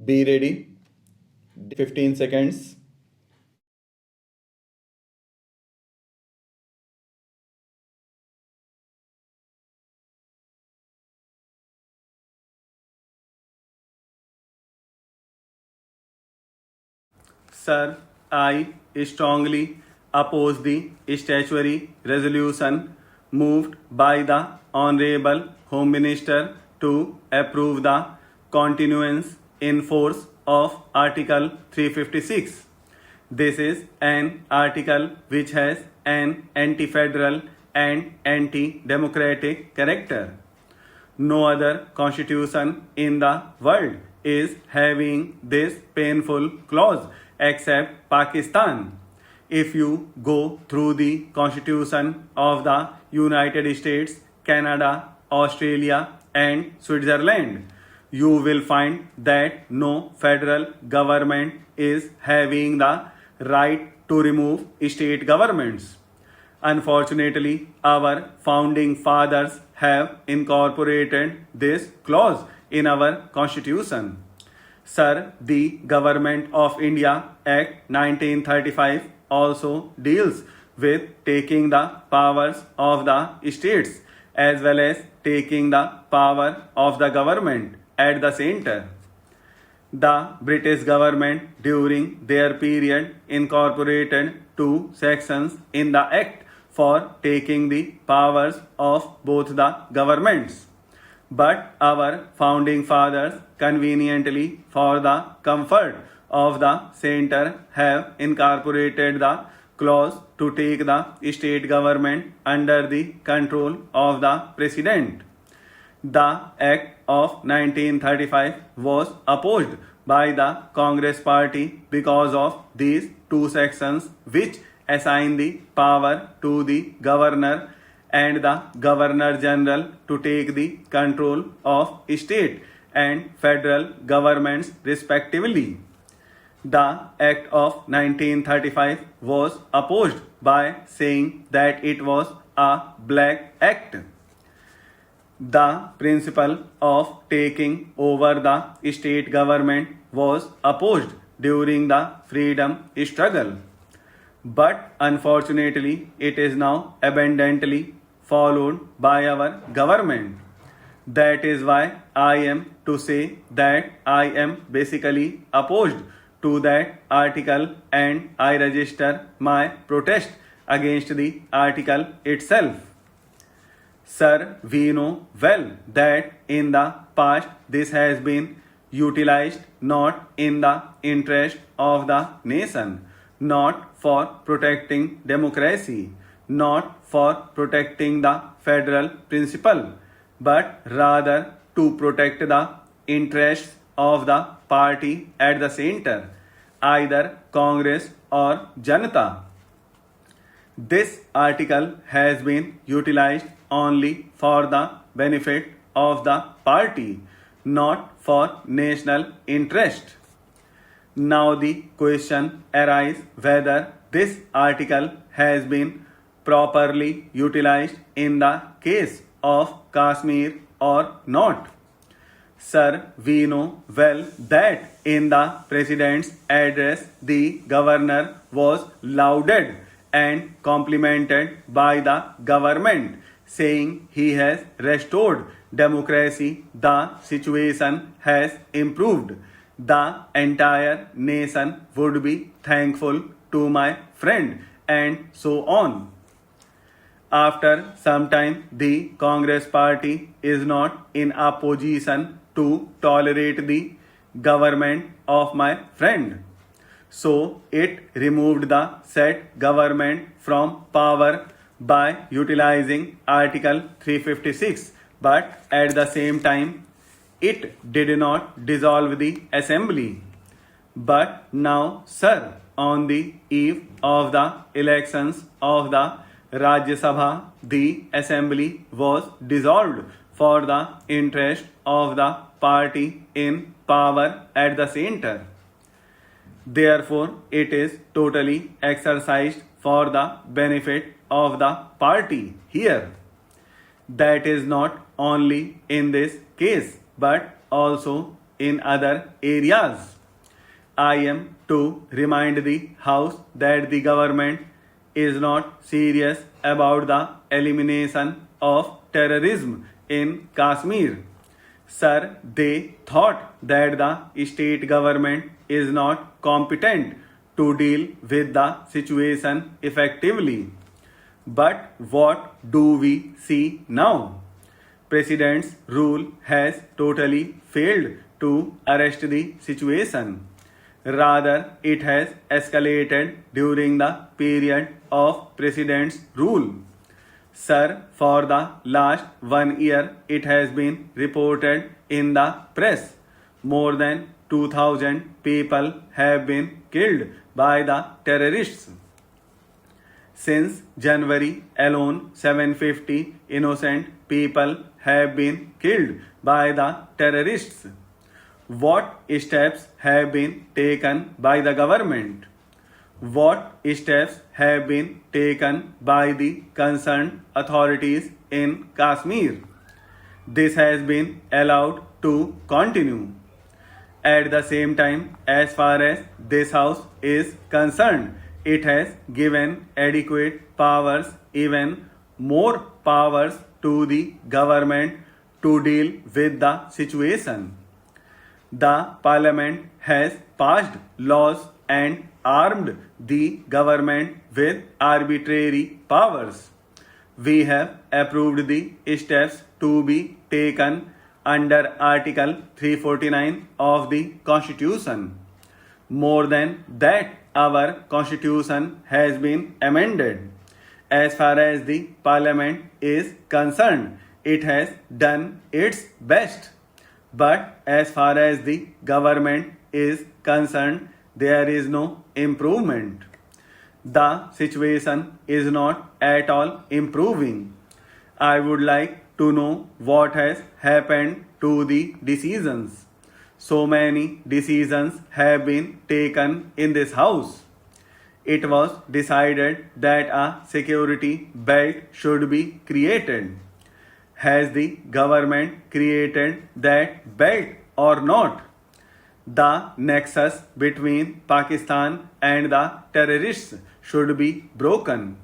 Be ready. 15 seconds. Sir, I strongly oppose the statutory resolution moved by the Honorable Home Minister to approve the continuance in force of Article 356. This is an article which has an anti federal and anti democratic character. No other constitution in the world is having this painful clause except Pakistan. If you go through the constitution of the United States, Canada, Australia, and Switzerland, you will find that no federal government is having the right to remove state governments. Unfortunately, our founding fathers have incorporated this clause in our constitution. Sir, the Government of India Act 1935 also deals with taking the powers of the states as well as taking the power of the government at the center. The British government during their period incorporated two sections in the Act for taking the powers of both the governments. But our founding fathers, conveniently for the comfort of the center, have incorporated the clause to take the state government under the control of the president. The Act of 1935 was opposed by the Congress Party because of these two sections which assign the power to the governor and the governor general to take the control of state and federal governments respectively. The Act of 1935 was opposed by saying that it was a black act. The principle of taking over the state government was opposed during the freedom struggle, but unfortunately, it is now abundantly followed by our government. That is why I am to say that I am basically opposed to that article and I register my protest against the article itself. Sir, we know well that in the past this has been utilized not in the interest of the nation, not for protecting democracy, not for protecting the federal principle, but rather to protect the interests of the party at the center, either Congress or Janata. This article has been utilized only for the benefit of the party, not for national interest. Now the question arises whether this article has been properly utilized in the case of Kashmir or not. Sir, we know well that in the President's address, the Governor was lauded and complimented by the government, saying he has restored democracy, the situation has improved. The entire nation would be thankful to my friend, and so on. After some time, the Congress party is not in a position to tolerate the government of my friend. So it removed the said government from power by utilizing Article 356, but at the same time, it did not dissolve the assembly. But now, sir, on the eve of the elections of the Rajya Sabha, the assembly was dissolved for the interest of the party in power at the center. Therefore, it is totally exercised for the benefit of the party here. That is not only in this case, but also in other areas. I am to remind the House that the government is not serious about the elimination of terrorism in Kashmir. Sir, they thought that the state government is not competent to deal with the situation effectively. But what do we see now? President's rule has totally failed to arrest the situation. Rather, it has escalated during the period of President's rule. Sir, for the last 1 year, it has been reported in the press. More than 2,000 people have been killed by the terrorists. Since January alone, 750 innocent people have been killed by the terrorists. What steps have been taken by the government? What steps have been taken by the concerned authorities in Kashmir? This has been allowed to continue. At the same time, as far as this House is concerned, it has given adequate powers, even more powers to the government to deal with the situation. The Parliament has passed laws and armed the government with arbitrary powers. We have approved the steps to be taken under Article 349 of the Constitution. More than that, our Constitution has been amended. As far as the Parliament is concerned, it has done its best. But as far as the government is concerned, there is no improvement. The situation is not at all improving. I would like to know what has happened to the decisions. So many decisions have been taken in this House. It was decided that a security belt should be created. Has the government created that belt or not? The nexus between Pakistan and the terrorists should be broken.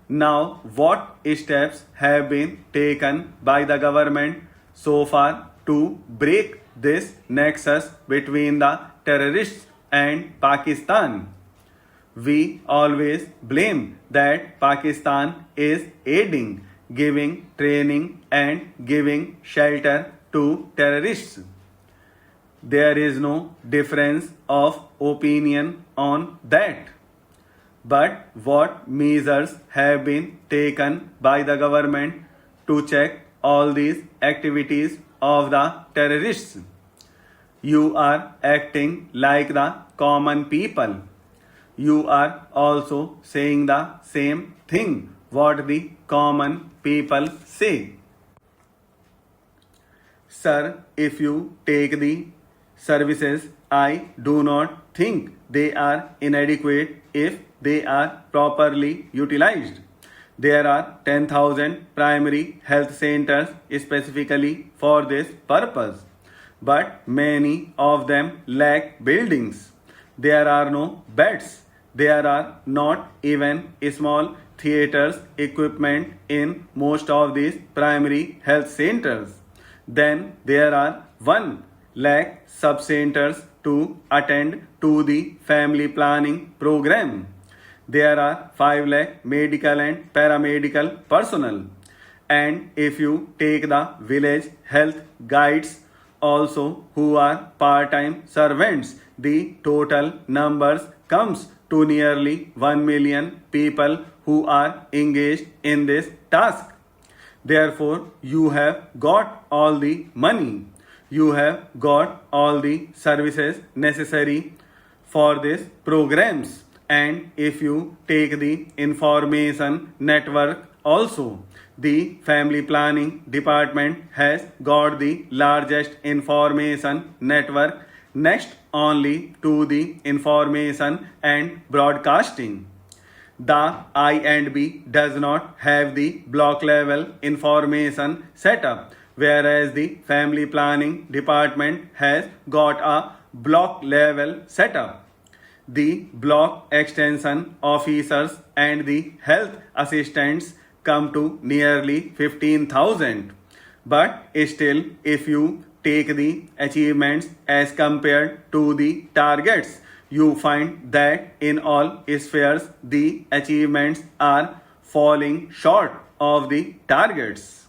Now, what steps have been taken by the government so far to break this nexus between the terrorists and Pakistan? We always blame that Pakistan is aiding, giving training and giving shelter to terrorists. There is no difference of opinion on that. But what measures have been taken by the government to check all these activities of the terrorists? You are acting like the common people. You are also saying the same thing what the common people say. Sir, if you take the services, I do not think they are inadequate if they are properly utilized. There are 10,000 primary health centers specifically for this purpose, but many of them lack buildings. There are no beds. There are not even small theaters equipment in most of these primary health centers. Then there are 1 lakh sub-centers to attend to the family planning program. There are 5 lakh medical and paramedical personnel. And if you take the village health guides also who are part-time servants, the total numbers comes to nearly 1 million people who are engaged in this task. Therefore, you have got all the money. You have got all the services necessary for these programs. And if you take the information network also, the family planning department has got the largest information network next only to the information and broadcasting. The I&B does not have the block level information set up whereas the family planning department has got a block level setup. The block extension officers and the health assistants come to nearly 15,000. But still, if you take the achievements as compared to the targets, you find that in all spheres the achievements are falling short of the targets.